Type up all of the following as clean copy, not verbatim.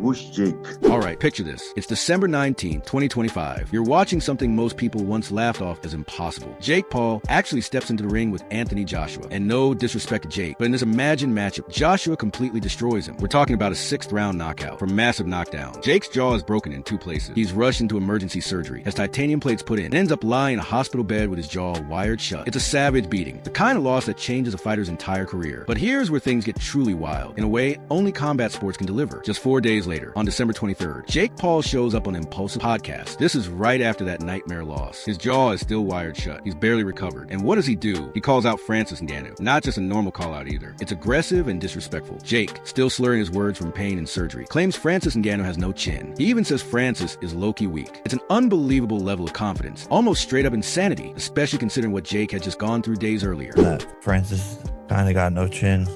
Whoosh Jake. Alright, picture this. It's December 19th, 2025. You're watching something most people once laughed off as impossible. Jake Paul actually steps into the ring with Anthony Joshua. And no disrespect to Jake, but in this imagined matchup, Joshua completely destroys him. We're talking about a 6th-round knockout from massive knockdown. Jake's jaw is broken in 2 places. He's rushed into emergency surgery, has titanium plates put in, and ends up lying in a hospital bed with his jaw wired shut. It's a savage beating, the kind of loss that changes a fighter's entire career. But here's where things get truly wild. In a way, only combat sports can deliver. Just 4 days later, on December 23rd, Jake Paul shows up on Impulsive Podcast. This is right after that nightmare loss. His jaw is still wired shut. He's barely recovered. And what does he do? He calls out Francis Ngannou. Not just a normal call out either. It's aggressive and disrespectful. Jake, still slurring his words from pain and surgery, claims Francis Ngannou has no chin. He even says Francis is low-key weak. It's an unbelievable level of confidence, almost straight up insanity, especially considering what Jake had just gone through days earlier. That Francis kinda got no chin.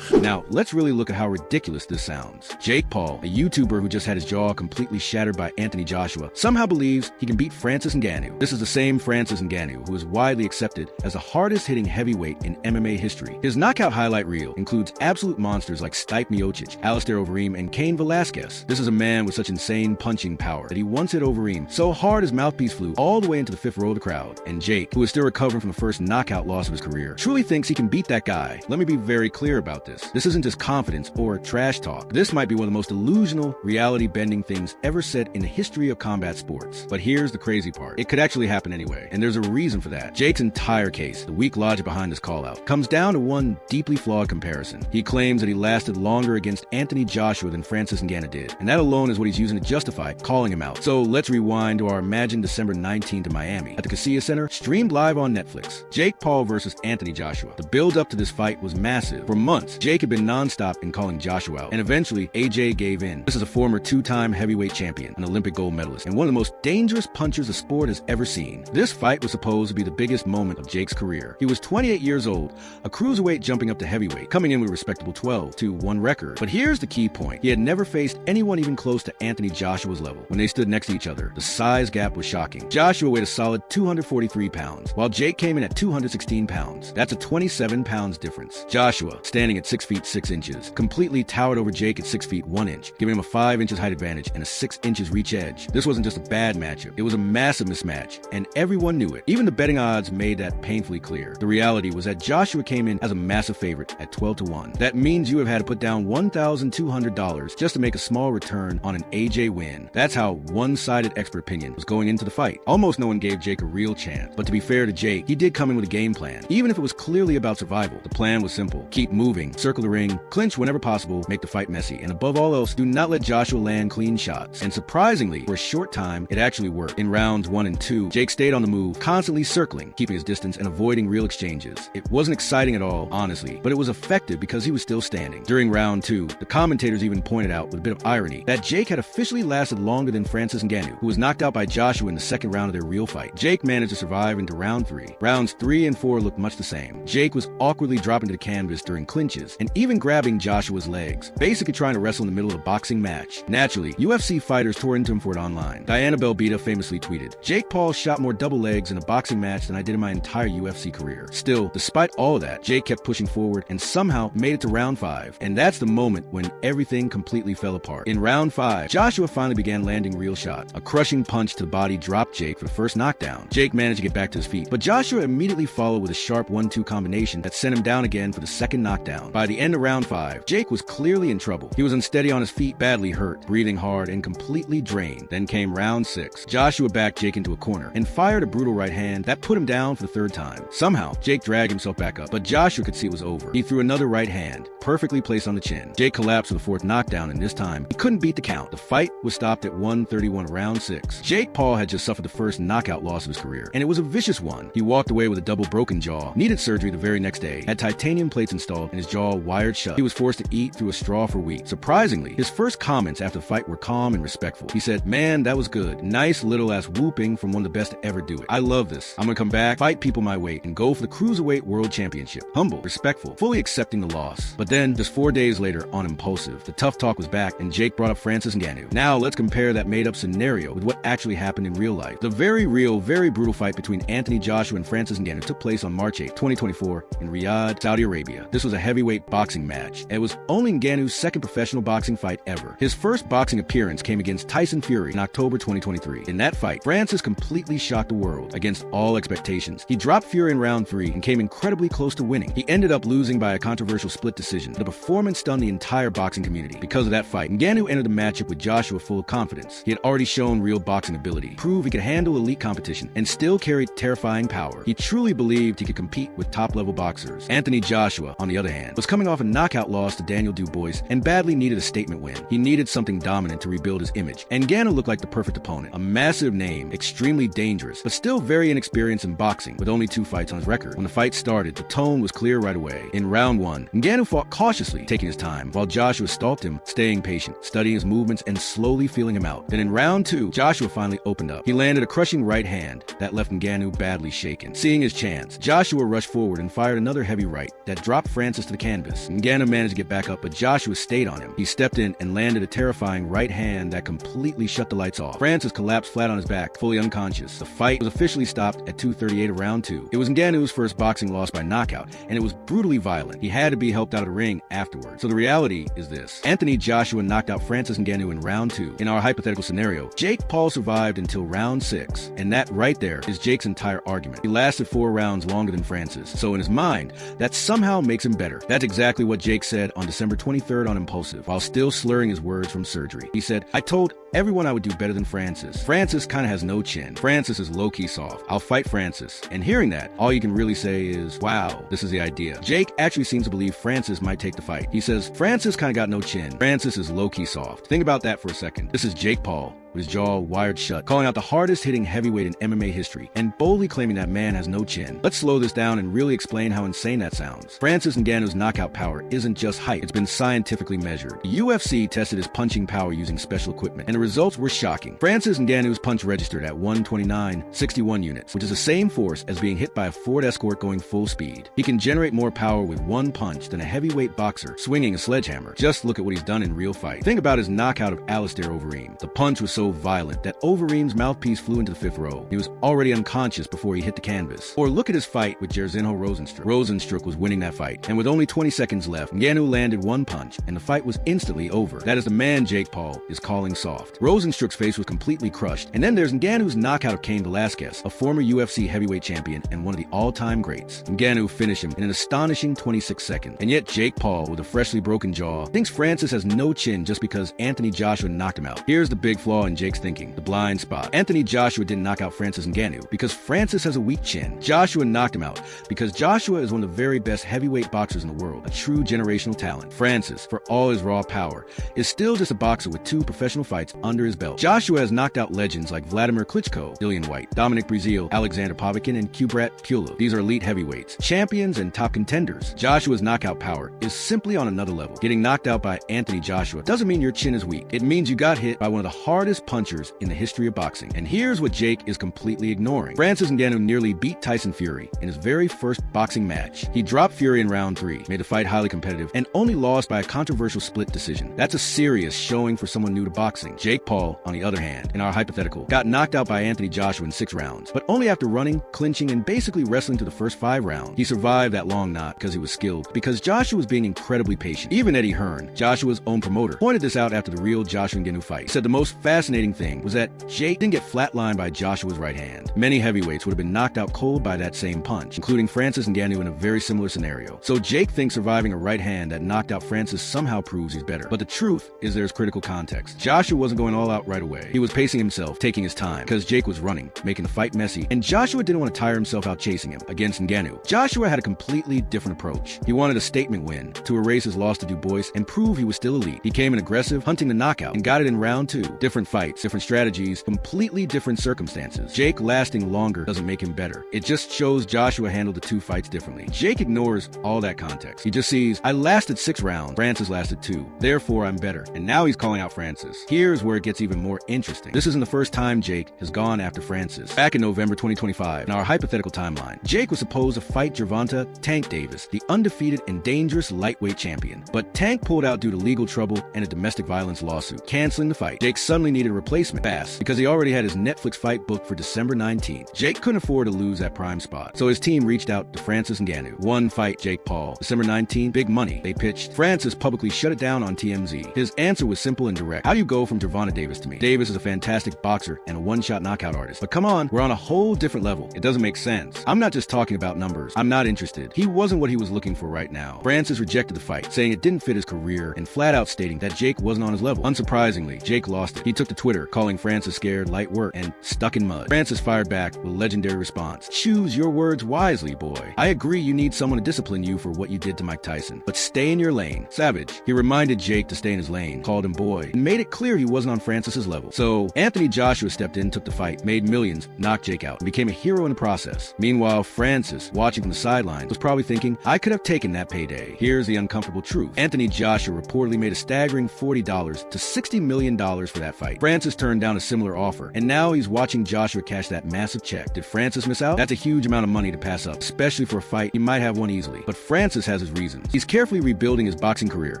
Now, let's really look at how ridiculous this sounds. Jake Paul, a YouTuber who just had his jaw completely shattered by Anthony Joshua, somehow believes he can beat Francis Ngannou. This is the same Francis Ngannou who is widely accepted as the hardest-hitting heavyweight in MMA history. His knockout highlight reel includes absolute monsters like Stipe Miocic, Alistair Overeem, and Cain Velasquez. This is a man with such insane punching power that he once hit Overeem so hard his mouthpiece flew all the way into the 5th row of the crowd. And Jake, who is still recovering from the first knockout loss of his career, truly thinks he can beat that guy. Let me be very clear about this. This isn't just confidence or trash talk. This might be one of the most delusional, reality-bending things ever said in the history of combat sports. But here's the crazy part. It could actually happen anyway, and there's a reason for that. Jake's entire case, the weak logic behind this call-out, comes down to one deeply flawed comparison. He claims that he lasted longer against Anthony Joshua than Francis Ngannou did, and that alone is what he's using to justify calling him out. So let's rewind to our imagined December 19th in Miami at the Casilla Center, streamed live on Netflix. Jake Paul versus Anthony Joshua. The build-up to this fight was massive. For months, Jake had been non-stop in calling Joshua out, and eventually AJ gave in. This is a former 2-time heavyweight champion, an Olympic gold medalist, and one of the most dangerous punchers the sport has ever seen. This fight was supposed to be the biggest moment of Jake's career. He was 28 years old, a cruiserweight jumping up to heavyweight, coming in with a respectable 12-1 record. But here's the key point. He had never faced anyone even close to Anthony Joshua's level. When they stood next to each other, the size gap was shocking. Joshua weighed a solid 243 pounds, while Jake came in at 216 pounds. That's a 27 pounds difference. Joshua, standing at 6 feet 6 inches, completely towered over Jake at 6 feet 1 inch, giving him a 5 inches height advantage and a 6 inches reach edge. This wasn't just a bad matchup, it was a massive mismatch, and everyone knew it. Even the betting odds made that painfully clear. The reality was that Joshua came in as a massive favorite at 12-1. That means you have had to put down $1,200 just to make a small return on an AJ win. That's how one-sided expert opinion was going into the fight. Almost no one gave Jake a real chance, but to be fair to Jake, he did come in with a game plan. Even if it was clearly about survival, the plan was simple. Keep moving, circle the ring, clinch whenever possible, make the fight messy, and above all else, do not let Joshua land clean shots. And surprisingly, for a short time, it actually worked. In rounds 1 and 2, Jake stayed on the move, constantly circling, keeping his distance and avoiding real exchanges. It wasn't exciting at all, honestly, but it was effective because he was still standing. During round 2, the commentators even pointed out, with a bit of irony, that Jake had officially lasted longer than Francis Ngannou, who was knocked out by Joshua in the 2nd round of their real fight. Jake managed to survive into round 3. Rounds 3 and 4 looked much the same. Jake was awkwardly dropping to the canvas during clinches, and even grabbing Joshua's legs, basically trying to wrestle in the middle of a boxing match. Naturally, UFC fighters tore into him for it online. Diana Belbita famously tweeted, "Jake Paul shot more double legs in a boxing match than I did in my entire UFC career." Still, despite all of that, Jake kept pushing forward and somehow made it to round 5. And that's the moment when everything completely fell apart. In round 5, Joshua finally began landing real shots. A crushing punch to the body dropped Jake for the first knockdown. Jake managed to get back to his feet, but Joshua immediately followed with a sharp 1-2 combination that sent him down again for the 2nd knockdown. By the end of round 5, Jake was clearly in trouble. He was unsteady on his feet, badly hurt, breathing hard, and completely drained. Then came round 6. Joshua backed Jake into a corner and fired a brutal right hand that put him down for the 3rd time. Somehow, Jake dragged himself back up, but Joshua could see it was over. He threw another right hand, perfectly placed on the chin. Jake collapsed for the 4th knockdown, and this time, he couldn't beat the count. The fight was stopped at 1:31 round 6. Jake Paul had just suffered the first knockout loss of his career, and it was a vicious one. He walked away with a double broken jaw, needed surgery the very next day, had titanium plates installed, and his jaw wired shut. He was forced to eat through a straw for weeks. Surprisingly, his first comments after the fight were calm and respectful. He said, "Man, that was good. Nice little ass whooping from one of the best to ever do it. I love this. I'm gonna come back, fight people my weight, and go for the Cruiserweight World Championship." Humble, respectful, fully accepting the loss. But then, just 4 days later, on Impulsive, the tough talk was back, and Jake brought up Francis Ngannou. Now, let's compare that made-up scenario with what actually happened in real life. The very real, very brutal fight between Anthony Joshua and Francis Ngannou took place on March 8, 2024, in Riyadh, Saudi Arabia. This was a heavyweight boxing match, and it was only Ngannou's second professional boxing fight ever. His first boxing appearance came against Tyson Fury in October 2023. In that fight, Francis completely shocked the world against all expectations. He dropped Fury in round 3 and came incredibly close to winning. He ended up losing by a controversial split decision. The performance stunned the entire boxing community. Because of that fight, Ngannou entered the matchup with Joshua full of confidence. He had already shown real boxing ability, proved he could handle elite competition, and still carried terrifying power. He truly believed he could compete with top-level boxers. Anthony Joshua, on the other hand, was coming off a knockout loss to Daniel Dubois and badly needed a statement win. He needed something dominant to rebuild his image, and Ngannou looked like the perfect opponent. A massive name, extremely dangerous, but still very inexperienced in boxing, with only 2 fights on his record. When the fight started, the tone was clear right away. In round 1, Ngannou fought cautiously, taking his time, while Joshua stalked him, staying patient, studying his movements and slowly feeling him out. Then in round 2, Joshua finally opened up. He landed a crushing right hand that left Ngannou badly shaken. Seeing his chance, Joshua rushed forward and fired another heavy right that dropped Francis to the canvas. Ngannou managed to get back up, but Joshua stayed on him. He stepped in and landed a terrifying right hand that completely shut the lights off. Francis collapsed flat on his back, fully unconscious. The fight was officially stopped at 2:38 of round 2. It was Ngannou's first boxing loss by knockout, and it was brutally violent. He had to be helped out of the ring afterwards. So the reality is this: Anthony Joshua knocked out Francis Ngannou in round 2. In our hypothetical scenario, Jake Paul survived until round 6, and that right there is Jake's entire argument. He lasted 4 rounds longer than Francis, so in his mind, that somehow makes him better. That's exactly what Jake said on December 23rd on Impulsive, while still slurring his words from surgery. He said, "I told everyone I would do better than Francis. Francis kinda has no chin. Francis is low-key soft. I'll fight Francis." And hearing that, all you can really say is, wow, this is the idea. Jake actually seems to believe Francis might take the fight. He says, Francis kinda got no chin. Francis is low-key soft. Think about that for a second. This is Jake Paul, with his jaw wired shut, calling out the hardest hitting heavyweight in MMA history, and boldly claiming that man has no chin. Let's slow this down and really explain how insane that sounds. Francis Ngannou's knockout power isn't just height, it's been scientifically measured. The UFC tested his punching power using special equipment, and the results were shocking. Francis Ngannou's punch registered at 129.61 units, which is the same force as being hit by a Ford Escort going full speed. He can generate more power with one punch than a heavyweight boxer swinging a sledgehammer. Just look at what he's done in real fight. Think about his knockout of Alistair Overeem. The punch was so violent that Overeem's mouthpiece flew into the 5th row. He was already unconscious before he hit the canvas. Or look at his fight with Jairzinho Rozenstruik. Rozenstruik was winning that fight, and with only 20 seconds left, Ngannou landed one punch, and the fight was instantly over. That is the man Jake Paul is calling soft. Rozenstruik's face was completely crushed. And then there's Ngannou's knockout of Cain Velasquez, a former UFC heavyweight champion and one of the all-time greats. Ngannou finished him in an astonishing 26 seconds. And yet Jake Paul, with a freshly broken jaw, thinks Francis has no chin just because Anthony Joshua knocked him out. Here's the big flaw in Jake's thinking, the blind spot. Anthony Joshua didn't knock out Francis Ngannou because Francis has a weak chin. Joshua knocked him out because Joshua is one of the very best heavyweight boxers in the world, a true generational talent. Francis, for all his raw power, is still just a boxer with 2 professional fights under his belt. Joshua has knocked out legends like Vladimir Klitschko, Dillian White, Dominic Breazeale, Alexander Povetkin, and Kubrat Pulev. These are elite heavyweights, champions and top contenders. Joshua's knockout power is simply on another level. Getting knocked out by Anthony Joshua doesn't mean your chin is weak. It means you got hit by one of the hardest punchers in the history of boxing. And here's what Jake is completely ignoring. Francis Ngannou nearly beat Tyson Fury in his very first boxing match. He dropped Fury in round 3, made the fight highly competitive, and only lost by a controversial split decision. That's a serious showing for someone new to boxing. Jake Paul, on the other hand, in our hypothetical, got knocked out by Anthony Joshua in 6 rounds, but only after running, clinching, and basically wrestling to the first 5 rounds. He survived that long knot because he was skilled, because Joshua was being incredibly patient. Even Eddie Hearn, Joshua's own promoter, pointed this out after the real Joshua Ngannou fight. He said the most fascinating thing was that Jake didn't get flatlined by Joshua's right hand. Many heavyweights would have been knocked out cold by that same punch, including Francis Ngannou in a very similar scenario. So Jake thinks surviving a right hand that knocked out Francis somehow proves he's better. But the truth is there's critical context. Joshua wasn't going all out right away. He was pacing himself, taking his time, because Jake was running, making the fight messy, and Joshua didn't want to tire himself out chasing him. Against Ngannou, Joshua had a completely different approach. He wanted a statement win to erase his loss to Dubois and prove he was still elite. He came in aggressive, hunting the knockout, and got it in round 2. Different fights, different strategies, completely different circumstances. Jake lasting longer doesn't make him better. It just shows Joshua handled the 2 fights differently. Jake ignores all that context. He just sees, I lasted 6 rounds, Francis lasted 2, therefore I'm better. And now he's calling out Francis. Here's where it gets even more interesting. This isn't the first time Jake has gone after Francis. Back in November 2025, in our hypothetical timeline, Jake was supposed to fight Gervonta Tank Davis, the undefeated and dangerous lightweight champion. But Tank pulled out due to legal trouble and a domestic violence lawsuit, canceling the fight. Jake suddenly needed needed a replacement fast because he already had his Netflix fight booked for December 19th. Jake couldn't afford to lose that prime spot, so his team reached out to Francis Ngannou. One fight, Jake Paul. December 19th, big money. They pitched. Francis publicly shut it down on TMZ. His answer was simple and direct. How do you go from Gervonta Davis to me? Davis is a fantastic boxer and a one-shot knockout artist. But come on, we're on a whole different level. It doesn't make sense. I'm not just talking about numbers. I'm not interested. He wasn't what he was looking for right now. Francis rejected the fight, saying it didn't fit his career and flat out stating that Jake wasn't on his level. Unsurprisingly, Jake lost it. He took to Twitter, calling Francis scared, light work, and stuck in mud. Francis fired back with a legendary response. Choose your words wisely, boy. I agree you need someone to discipline you for what you did to Mike Tyson, but stay in your lane. Savage. He reminded Jake to stay in his lane, called him boy, and made it clear he wasn't on Francis's level. So Anthony Joshua stepped in, took the fight, made millions, knocked Jake out, and became a hero in the process. Meanwhile, Francis, watching from the sidelines, was probably thinking, I could have taken that payday. Here's the uncomfortable truth. Anthony Joshua reportedly made a staggering $40 to $60 million for that fight. Francis turned down a similar offer, and now he's watching Joshua cash that massive check. Did Francis miss out? That's a huge amount of money to pass up, especially for a fight he might have won easily. But Francis has his reasons. He's carefully rebuilding his boxing career,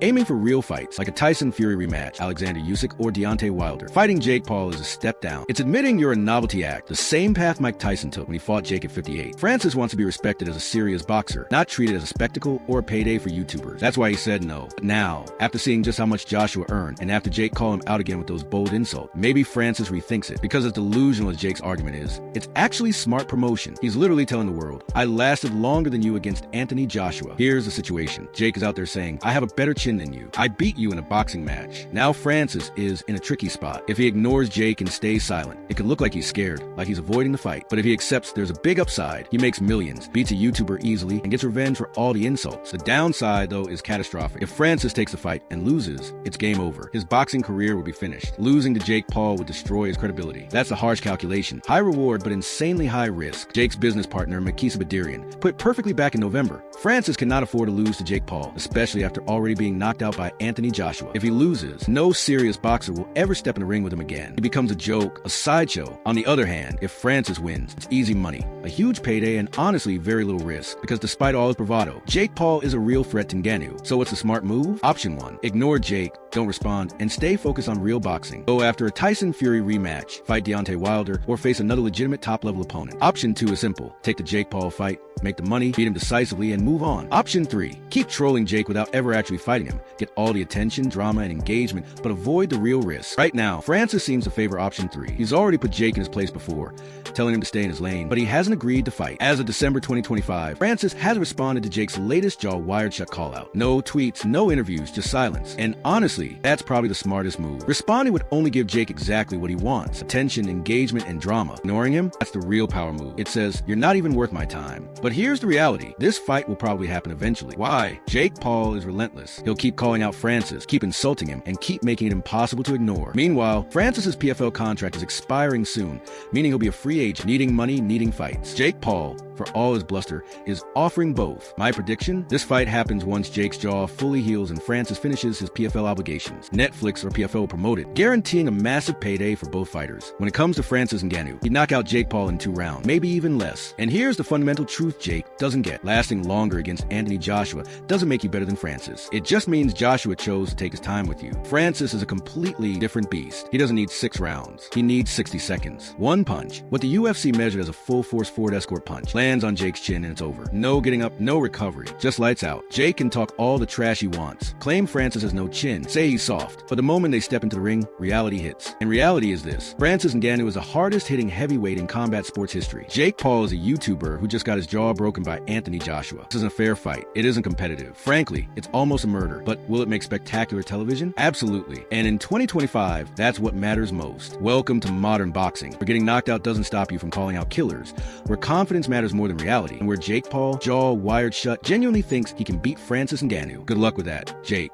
aiming for real fights, like a Tyson-Fury rematch, Alexander Usyk or Deontay Wilder. Fighting Jake Paul is a step down. It's admitting you're a novelty act, the same path Mike Tyson took when he fought Jake at 58. Francis wants to be respected as a serious boxer, not treated as a spectacle or a payday for YouTubers. That's why he said no. But now, after seeing just how much Joshua earned, and after Jake called him out again with those bold insults, maybe Francis rethinks it. Because as delusional as Jake's argument is, it's actually smart promotion. He's literally telling the world, I lasted longer than you against Anthony Joshua. Here's the situation. Jake is out there saying, I have a better chin than you. I beat you in a boxing match. Now Francis is in a tricky spot. If he ignores Jake and stays silent, it could look like he's scared, like he's avoiding the fight. But if he accepts there's a big upside, he makes millions, beats a YouTuber easily, and gets revenge for all the insults. The downside, though, is catastrophic. If Francis takes the fight and loses, it's game over. His boxing career will be finished. Losing to Jake Paul would destroy his credibility. That's a harsh calculation. High reward, but insanely high risk. Jake's business partner, Makisa Badirian, put perfectly back in November. Francis cannot afford to lose to Jake Paul, especially after already being knocked out by Anthony Joshua. If he loses, no serious boxer will ever step in the ring with him again. He becomes a joke, a sideshow. On the other hand, if Francis wins, it's easy money, a huge payday, and honestly very little risk, because despite all his bravado, Jake Paul is a real threat to Ngannou. So what's the smart move? Option 1. Ignore Jake, don't respond, and stay focused on real boxing. Go after a Tyson-Fury rematch, fight Deontay Wilder, or face another legitimate top-level opponent. Option 2 is simple. Take the Jake Paul fight, make the money, beat him decisively, and move on. Option 3. Keep trolling Jake without ever actually fighting him. Get all the attention, drama, and engagement, but avoid the real risk. Right now, Francis seems to favor option 3. He's already put Jake in his place before, telling him to stay in his lane, but he hasn't agreed to fight. As of December 2025, Francis has responded to Jake's latest jaw wired shut call-out. No tweets, no interviews, just silence. And honestly, that's probably the smartest move. Responding would only give Jake exactly what he wants: attention, engagement, and drama. Ignoring him? That's the real power move. It says, you're not even worth my time. But here's the reality. This fight will probably happen eventually. Why? Jake Paul is relentless. He'll keep calling out Francis, keep insulting him, and keep making it impossible to ignore. Meanwhile, Francis's PFL contract is expiring soon, meaning he'll be a free agent, needing money, needing fights. Jake Paul, for all his bluster, is offering both. My prediction? This fight happens once Jake's jaw fully heals and Francis finishes his PFL obligations. Netflix or PFL will promote it, guaranteeing a massive payday for both fighters. When it comes to Francis Ngannou, he'd knock out Jake Paul in 2 rounds, maybe even less. And here's the fundamental truth Jake doesn't get. Lasting longer against Anthony Joshua doesn't make you better than Francis. It just means Joshua chose to take his time with you. Francis is a completely different beast. He doesn't need 6 rounds. He needs 60 seconds. One punch, what the UFC measured as a full-force forward escort punch, lands on Jake's chin and it's over. No getting up, no recovery. Just lights out. Jake can talk all the trash he wants. Claim Francis has no chin. Say he's soft. But the moment they step into the ring, reality hits. And reality is this. Francis Ngannou is the hardest hitting heavyweight in combat sports history. Jake Paul is a YouTuber who just got his jaw broken by Anthony Joshua. This isn't a fair fight. It isn't competitive. Frankly, it's almost a murder. But will it make spectacular television? Absolutely. And in 2025, that's what matters most. Welcome to modern boxing, where getting knocked out doesn't stop you from calling out killers, where confidence matters more than reality, and where Jake Paul, jaw wired shut, genuinely thinks he can beat Francis Ngannou. Good luck with that, Jake.